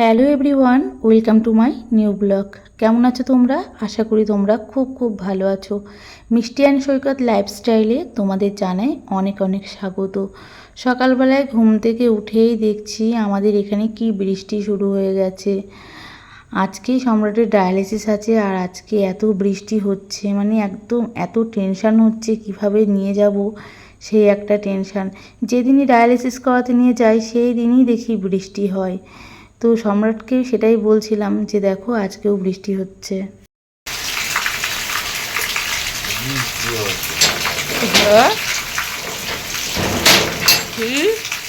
Hello everyone, welcome to my new blog. কেমন আছো তোমরা? আশা করি তোমরা খুব খুব ভালো আছো। মিষ্টি অ্যান্ড সৈকত লাইফস্টাইলে তোমাদের জানাই অনেক অনেক স্বাগত। সকালবেলায় ঘুম থেকে উঠেই দেখছি আমাদের এখানে কি বৃষ্টি শুরু হয়ে গেছে। আজকেই সম্রাটের ডায়ালিসিস আছে আর আজকে এত বৃষ্টি হচ্ছে, মানে একদম এত টেনশান হচ্ছে কিভাবে নিয়ে যাব, সেই একটা টেনশান। যেদিনই ডায়ালিসিস করাতে নিয়ে যাই সেই দিনই দেখি বৃষ্টি হয়। তো সম্রাটকে সেটাই বলছিলাম যে দেখো আজকেও বৃষ্টি হচ্ছে।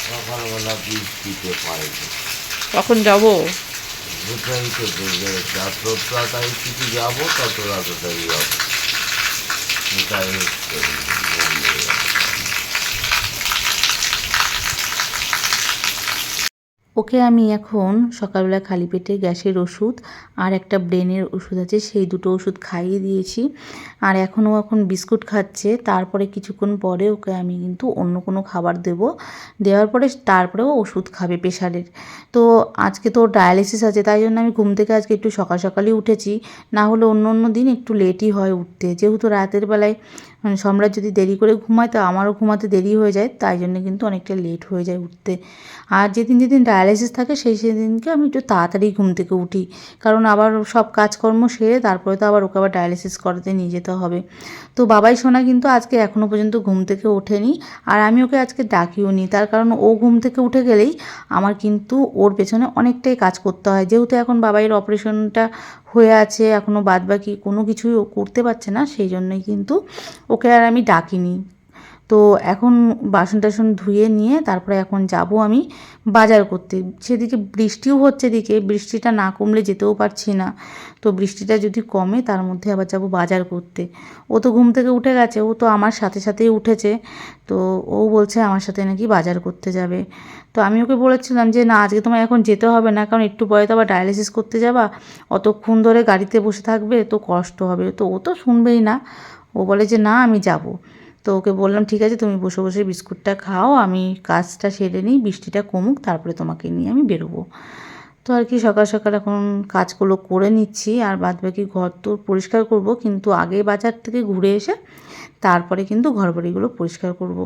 সকালবেলা বৃষ্টিতে পারে কখন যাব? যেটাই তো যত তাড়াতাড়ি কিছু যাবো তত তাড়াতাড়ি যাবো। এটাই হচ্ছে ওকে আমি এখন সকালবেলা খালি পেটে গ্যাসের ওষুধ আর একটা ব্রেনের ওষুধ আছে, সেই দুটো ওষুধ খাইয়ে দিয়েছি। আর এখন বিস্কুট খাচ্ছে। তারপরে কিছুক্ষণ পরে ওকে আমি কিন্তু অন্য কোনো খাবার দেওয়ার পরে তারপরেও ওষুধ খাবে প্রেশারের। তো আজকে তো ডায়ালিসিস আছে, তাই জন্য আমি ঘুম থেকে আজকে একটু সকাল সকালই উঠেছি। না হলে অন্য অন্য দিন একটু লেটই হয় উঠতে, যেহেতু রাতের বেলায় সম্রাট যদি দেরি করে ঘুমায় তো আমারও ঘুমাতে দেরি হয়ে যায়, তাই জন্য কিন্তু অনেকটা লেট হয়ে যায় উঠতে। আর যেদিন যেদিন ডায়ালিসিস থাকে সেদিনকে আমি একটু তাড়াতাড়ি ঘুম থেকে উঠি, কারণ আবার সব কাজকর্ম সেরে তারপরে তো আবার ওকে আবার ডায়ালিসিস করাতে নিয়ে যেতে হবে। তো বাবাই সোনা কিন্তু আজকে এখনও পর্যন্ত ঘুম থেকে ওঠেনি, আর আমি ওকে আজকে ডাকিও নি। তার কারণ ও ঘুম থেকে উঠে গেলেই আমার কিন্তু ওর পেছনে অনেকটাই কাজ করতে হয়, যেহেতু এখন বাবাইয়ের অপারেশনটা হয়ে আছে, এখনও বাদবাকি কোনো কিছুই ও করতে পারছে না, সেই জন্যই কিন্তু ওকে আর আমি ডাকিনি। তো এখন বাসন টাসন ধুয়ে নিয়ে তারপরে এখন যাব আমি বাজার করতে। সেদিকে বৃষ্টিও হচ্ছে, দিকে বৃষ্টিটা না কমলে যেতেও পারছি না। তো বৃষ্টিটা যদি কমে তার মধ্যে আবার যাব বাজার করতে। ও তো ঘুম থেকে উঠে গেছে, ও তো আমার সাথে সাথেই উঠেছে। তো ও বলছে আমার সাথে নাকি বাজার করতে যাবে। তো আমি ওকে বলেছিলাম যে না, আজকে তোমার এখন যেতে হবে না, কারণ একটু পরে তো আবার ডায়ালিসিস করতে যাবা, অতক্ষণ ধরে গাড়িতে বসে থাকবে তো কষ্ট হবে। তো ও তো শুনবেই না, ও বলে যে না আমি যাব। তো ওকে বললাম ঠিক আছে তুমি বসে বসে বিস্কুটটা খাও, আমি কাজটা সেরে নিই, বৃষ্টিটা কমুক তারপরে তোমাকে নিয়ে আমি বেরোবো। তো আর কি সকাল সকাল এখন কাজগুলো করে নিচ্ছি, আর বাদবাকি ঘর তো পরিষ্কার করব, কিন্তু আগে বাজার থেকে ঘুরে এসে তারপরে কিন্তু ঘরবাড়িগুলো পরিষ্কার করব।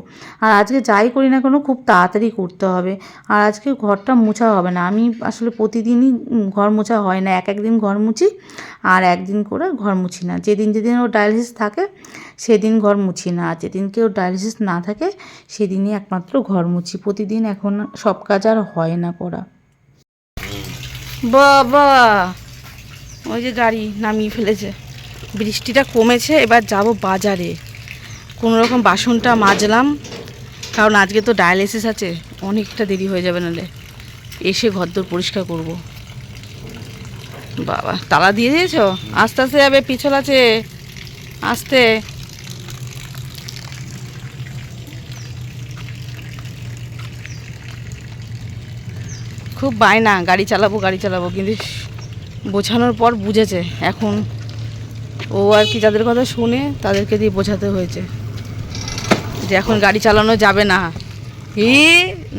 আর আজকে যাই করি না কেন খুব তাড়াতাড়ি করতে হবে। আর আজকে ঘরটা মোছা হবে না, আমি আসলে প্রতিদিনই ঘর মোছা হয় না, এক একদিন ঘর মুছি আর একদিন করে ঘর মুছি না। যেদিন যেদিন ওর ডায়ালিসিস থাকে সেদিন ঘর মুছি না, আর যেদিনকে ওর ডায়ালিসিস না থাকে সেদিনই একমাত্র ঘর মুছি। প্রতিদিন এখন সব কাজ আর হয় না করা। বাবা, ওই যে গাড়ি নামিয়ে ফেলেছে। বৃষ্টিটা কমেছে, এবার যাব বাজারে। কোনো রকম বাসনটা মাজলাম, কারণ আজকে তো ডায়ালিসিস আছে, অনেকটা দেরি হয়ে যাবে, নাহলে এসে ঘরদোর পরিষ্কার করব। বাবা, তালা দিয়ে দিয়েছ? আস্তে আস্তে যাবে, পিছল আছে, আস্তে। খুব বায়না গাড়ি চালাবো, কিন্তু বোঝানোর পর বুঝেছে। এখন ও আর কি যাদের কথা শুনে তাদেরকে দিয়ে বোঝাতে হয়েছে যে এখন গাড়ি চালানো যাবে না।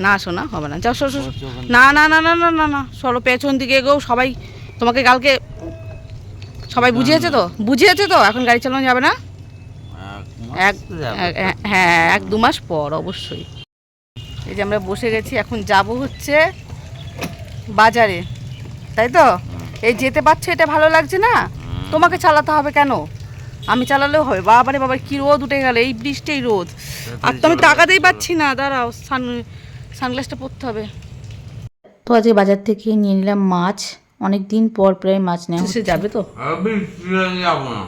না শোনা হবে না, যাও সরো। না না না না না না না, সরো পেছন দিকে এগো। সবাই তোমাকে কালকে সবাই বুঝিয়েছে তো এখন গাড়ি চালানো যাবে না। হ্যাঁ, 1-2 মাস পর অবশ্যই। এই যে আমরা বসে গেছি, এখন যাব হচ্ছে বাজারে, তাই তো? এই যেতে পারছো, এটা ভালো লাগছে না? তোমাকে চালাতে হবে কেন? আমি চালালেও হবে। বাবারে বাবা, কি রোদ উঠে গেল, এই বৃষ্টি এই রোদ, আর তো আমি তাকাতেই পাচ্ছি না। দাঁড়াও, সানগ্লাসটা পরতে হবে। তো আজকে বাজার থেকে নিয়ে নিলাম মাছ, অনেক দিন পর প্রায় মাছ নেওয়া হচ্ছে। যাবে তো? যাবো না।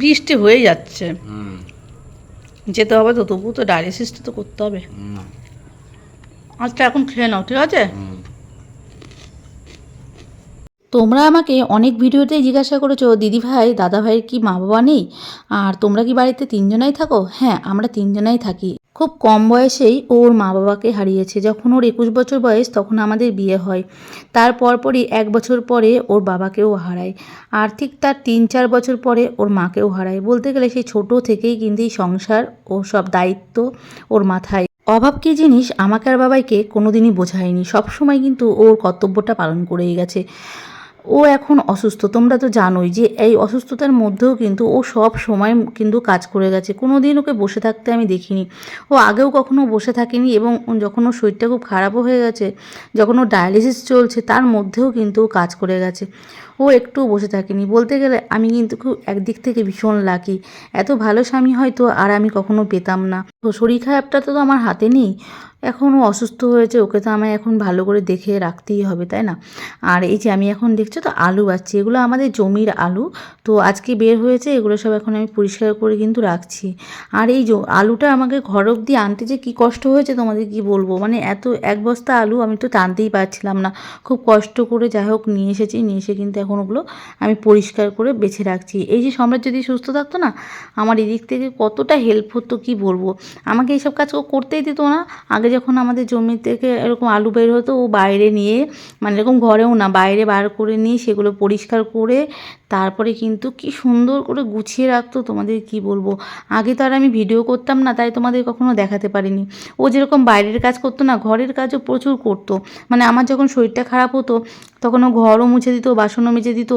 বৃষ্টি হয়ে যাচ্ছে, যেতে হবে তো, তবুও তো ডায়ালিসিসটা তো করতে হবে। আচ্ছা এখন খেয়ে নাও, ঠিক আছে? তোমরা আমাকে অনেক ভিডিওতেই জিজ্ঞাসা করেছো দিদিভাই দাদাভাইয়ের কি মা বাবা নেই, আর তোমরা কি বাড়িতে তিনজনাই থাকো? হ্যাঁ, আমরা তিনজনাই থাকি। খুব কম বয়সেই ওর মা বাবাকে হারিয়েছে। যখন ওর 21 বছর বয়স তখন আমাদের বিয়ে হয়, তার পরপরই 1 বছর পরে ওর বাবাকেও হারায়, আর ঠিক তার 3-4 বছর পরে ওর মাকেও হারায়। বলতে গেলে সেই ছোট থেকেই কিন্তু এই সংসার ও সব দায়িত্ব ওর মাথায়। অভাব কী জিনিস আমাকে আর বাবাইকে কোনোদিনই বোঝায়নি, সবসময় কিন্তু ওর কর্তব্যটা পালন করেই গেছে। ও এখন অসুস্থ, তোমরা তো জানোই যে এই অসুস্থতার মধ্যেও কিন্তু ও সব সময় কিন্তু কাজ করে গেছে, কোনো দিন ওকে বসে থাকতে আমি দেখিনি। ও আগেও কখনো বসে থাকেনি, এবং যখন ওর শরীরটা খুব খারাপও হয়ে গেছে, যখন ওর ডায়ালিসিস চলছে তার মধ্যেও কিন্তু ও কাজ করে গেছে, ও একটুও বসে থাকেনি। বলতে গেলে আমি কিন্তু খুব একদিক থেকে ভীষণ লাকি, এত ভালো স্বামী হয়তো আর আমি কখনো পেতাম না। তো শরীর খারাপটা তো আমার হাতে নেই, এখন ও অসুস্থ হয়েছে, ওকে তো আমায় এখন ভালো করে দেখে রাখতেই হবে, তাই না? আর এই যে আমি এখন দেখছো তো আলু বাচ্ছি, এগুলো আমাদের জমির আলু, তো আজকে বের হয়েছে, এগুলো সব এখন আমি পরিষ্কার করে কিন্তু রাখছি। আর এই যে আলুটা আমাকে ঘর অবধি আনতে যে কী কষ্ট হয়েছে তোমাদের কি বলবো, মানে এত এক বস্তা আলু আমি তো টানতেই পারছিলাম না, খুব কষ্ট করে যাই হোক নিয়ে এসেছি, নিয়ে এসে কিন্তু এখন ওগুলো আমি পরিষ্কার করে বেছে রাখছি। এই যে সম্রাট যদি সুস্থ থাকতো না, আমার এদিক থেকে কতটা হেল্প হতো কি বলবো, আমাকে এইসব কাজ ও করতেই দিত না। আগে যখন আমাদের জমি থেকে এরকম আলু বের হতো, ও বাইরে নিয়ে, মানে এরকম ঘরেও না, বাইরে বার করে নিয়ে সেগুলো পরিষ্কার করে তারপরে কিন্তু কি সুন্দর করে গুছিয়ে রাখতো, তোমাদের কি বলবো। আগে তো আর আমি ভিডিও করতাম না, তাই তোমাদের কখনো দেখাতে পারিনি। ও যেরকম বাইরের কাজ করতো না, ঘরের কাজও প্রচুর করতো। মানে আমার যখন শরীরটা খারাপ হতো তখন ও ঘরও মুছে দিত, বাসনও মেজে দিত,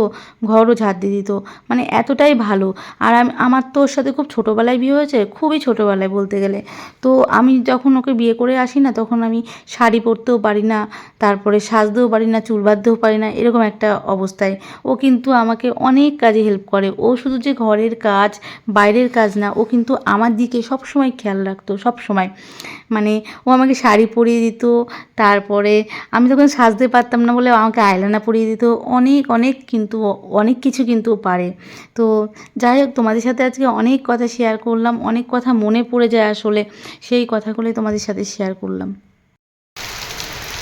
ঘরও ঝাড় দিয়ে দিত, মানে এতটাই ভালো। আর আমার তো ওর সাথে খুব ছোটোবেলায় বিয়ে হয়েছে, খুবই ছোটোবেলায় বলতে গেলে। তো আমি যখন ওকে বিয়ে করে আসি না, তখন আমি শাড়ি পরতেও পারি না, তারপরে সাজতেও পারি না, চুল বাঁধতেও পারি না, এরকম একটা অবস্থায় ও কিন্তু আমাকে অনেক কাজে হেল্প করে। ও শুধু যে ঘরের কাজ, বাইরের কাজ না, ও কিন্তু আমার দিকে সবসময় খেয়াল রাখতো, সবসময়। মানে ও আমাকে শাড়ি পরিয়ে দিত, তারপরে আমি তখন সাজতে পারতাম না বলে আমাকে আইলাইনার পরিয়ে দিত, অনেক অনেক কিন্তু অনেক কিছু কিন্তু ও পারে। তো যাই হোক, তোমাদের সাথে আজকে অনেক কথা শেয়ার করলাম, অনেক কথা মনে পড়ে যায় আসলে, সেই কথাগুলোই তোমাদের সাথে শেয়ার করলাম।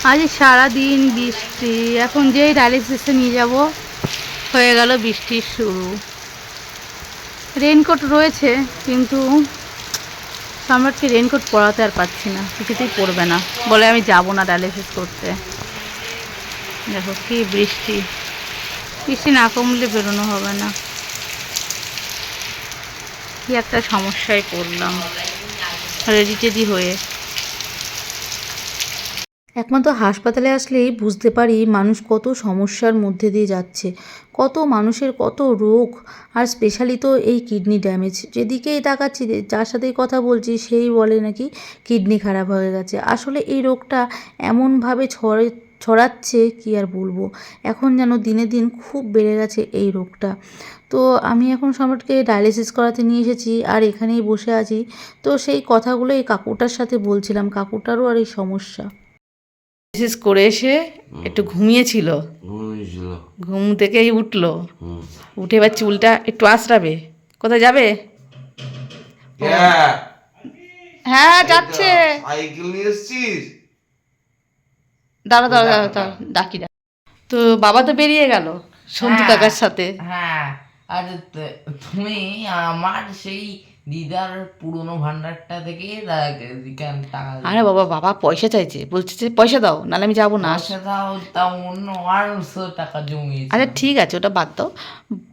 আজ সারাদিন বৃষ্টি, এখন যেই ডায়ালিসিসে নিয়ে যাব হয়ে গেল বৃষ্টির শুরু। রেনকোট রয়েছে, কিন্তু সম্রাটকে রেনকোট পরাতে আর পাচ্ছি না, কিছুতেই পরবে না, বলে আমি যাব না ডায়ালিসিস করতে। দেখো কি বৃষ্টি, বৃষ্টি না কমলে বেরোনো হবে না, কি একটা সমস্যায় পড়লাম রেডি টেডি হয়ে। একমাত্র হাসপাতালে আসলেই বুঝতে পারি মানুষ কত সমস্যার মধ্যে দিয়ে যাচ্ছে, কত মানুষের কত রোগ, আর স্পেশালি তো এই কিডনি ড্যামেজ। যেদিকেই তাকাচ্ছি, যার সাথেই কথা বলছি সেই বলে নাকি কিডনি খারাপ হয়ে গেছে। আসলে এই রোগটা এমনভাবে ছড়াচ্ছে কি আর বলবো, এখন যেন দিনে দিন খুব বেড়ে গেছে এই রোগটা। তো আমি এখন সম্রাটকে ডায়ালিসিস করাতে নিয়ে এসেছি, আর এখানেই বসে আছি। তো সেই কথাগুলো এই কাকুটার সাথে বলছিলাম, কাকুটারও আর এই সমস্যা। শেষ করে এসে একটু ঘুমিয়েছিল, ঘুমিয়েছিল। ঘুম থেকেই উঠলো, হুম। উঠে এবার চুলটা একটু আঁচড়াবে। কোথায় যাবে? হ্যাঁ, হ্যাঁ যাচ্ছে। সাইকেল নিয়ে এসছিস? দাঁড়া দাঁড়া দাঁড়া দাঁড়া, ডাকি ডাকি। তো বাবা তো বেরিয়ে গেল সন্তু কাকার সাথে। হ্যাঁ, আর তুমি আমার সেই দিদার পুরনো ভান্ডারটা থেকে টাকা আরে বাবা, বাবা পয়সা চাইছে, বলছে যে পয়সা দাও, নাহলে আমি যাবো না। পয়সা দাও, তা অন্য 100 টাকা জমিয়েছে। আচ্ছা ঠিক আছে, ওটা বাদ দাও।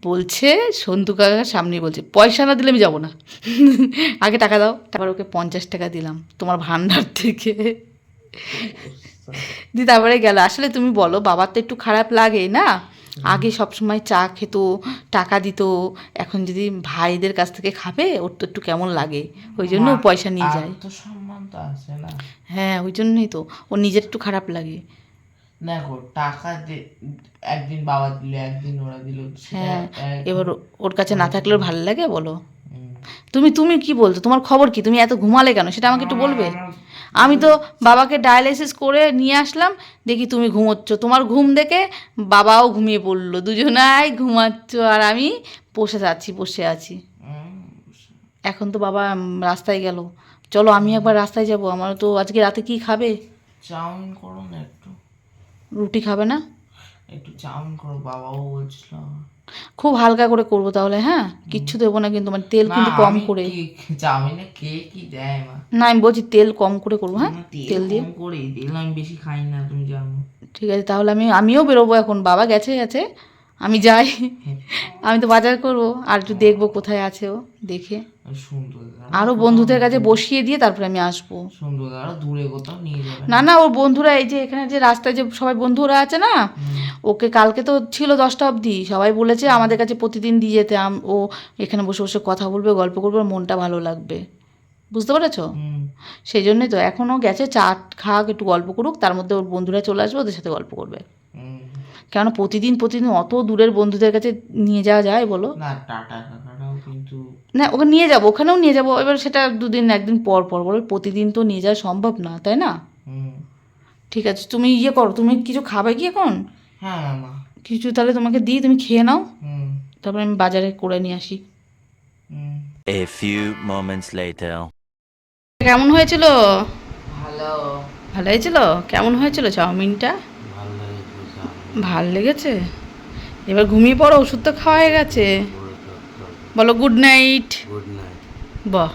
বলছে সন্তু কাকার সামনে, বলছে পয়সা না দিলে আমি যাবো না, আগে টাকা দাও। তারপর ওকে 50 টাকা দিলাম তোমার ভান্ডার থেকে, দিয়ে তারপরে গেল। আসলে তুমি বলো, বাবার তো একটু খারাপ লাগে না, আগে সবসময় চা খেত, টাকা দিত, এখন যদি ভাইদের কাছ থেকে খাবে ওর তো একটু কেমন লাগে, ওই জন্য ও পয়সা নিয়ে যায়। তো সম্মান তো আছে না। হ্যাঁ, ওই জন্যই তো ওর নিজের একটু খারাপ লাগে। দেখো, টাকা একদিন বাবা দিল, একদিন ওরা দিল। হ্যাঁ, এবার ওর কাছে না থাকলেও ভালো লাগে বলো। তুমি কি বলছো, তোমার খবর কি, তুমি এত ঘুমালে কেন সেটা আমাকে একটু বলবে। আমি তো বাবাকে ডায়ালিসিস করে নিয়ে আসলাম, দেখি তুমি ঘুমোচ্ছ, তোমার ঘুম দেখে বাবাও ঘুমিয়ে পড়লো, দুজনাই ঘুমাচ্ছ, আর আমি বসে আছি। এখন তো বাবা রাস্তায় গেল, চলো আমি একবার রাস্তায় যাব। আমার তো আজকে রাতে কি খাবে? চাউমিন করো না একটু, রুটি খাবে না? একটু চাউমিন করো, বাবাও বলছিল। খুব হালকা করে করবো তাহলে, হ্যাঁ, কিচ্ছু দেবো না কিন্তু, মানে তেল কিন্তু কম করে। চাউমিনে কে কি দেয় মা? না, আমি বলছি তেল কম করে করবো, হ্যাঁ, তেল দিয়ে। কম করে, তেল আমি বেশি খাই না, তুমি জানো। ঠিক আছে, তাহলে আমিও বেরোবো এখন, বাবা গেছে, আমি যাই, আমি তো বাজার করব, আর একটু দেখবো কোথায় আছে ও, দেখে সুন্দর আরও বন্ধুদের কাছে বসিয়ে দিয়ে তারপরে আমি আসবো। সুন্দর আরো দূরে কোথাও নিয়ে যাবে না না, ওর বন্ধুরা এই যে এখানে যে রাস্তায় যে সবাই বন্ধুরা আছে না, ওকে কালকে তো ছিল 10টা অবধি, সবাই বলেছে আমাদের কাছে প্রতিদিন দিয়ে যেতে, ও এখানে বসে বসে কথা বলবে, গল্প করবে, ওর মনটা ভালো লাগবে, বুঝতে পেরেছো? সেই জন্যই তো এখনও গেছে, চা খাক, একটু গল্প করুক, তার মধ্যে ওর বন্ধুরা চলে আসবে, ওদের সাথে গল্প করবে। কেন প্রতিদিন প্রতিদিন অত দূরের বন্ধুদের কাছে নিয়ে যাওয়া যায় বলো? না টাটা কাকাটাও কিন্তু না, ওকে নিয়ে যাবো, ওখানেও নিয়ে যাবো, এবার সেটা দুদিন একদিন পর পর বলো, প্রতিদিন তো নিয়ে যাওয়া সম্ভব না, তাই না? ঠিক আছে, তুমি ইয়ে করো, তুমি কিছু খাবে কি এখন? হ্যাঁ মা। কিছু তাহলে তোমাকে দিই, তুমি খেয়ে নাও, তারপরে আমি বাজারে করে নিয়ে আসি। A few moments later. কেমন হয়েছিল? ভালো। ভালো হয়েছিল? কেমন হয়েছিল চাউমিনটা? ভাল লেগেছে? এবার ঘুমিয়ে পড়ো, ওষুধ তো খাওয়া হয়ে গেছে, বলো গুড নাইট। Good night. বাহ,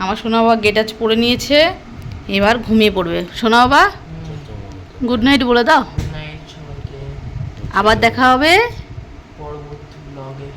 আমার সোনা বাবা গেটাচ পরে নিয়েছে, এবার ঘুমিয়ে পড়বে। সোনা বাবা গুড নাইট বলে দাও। গুড নাইট সবাইকে, আবার দেখা হবে পরবর্তী ব্লগে।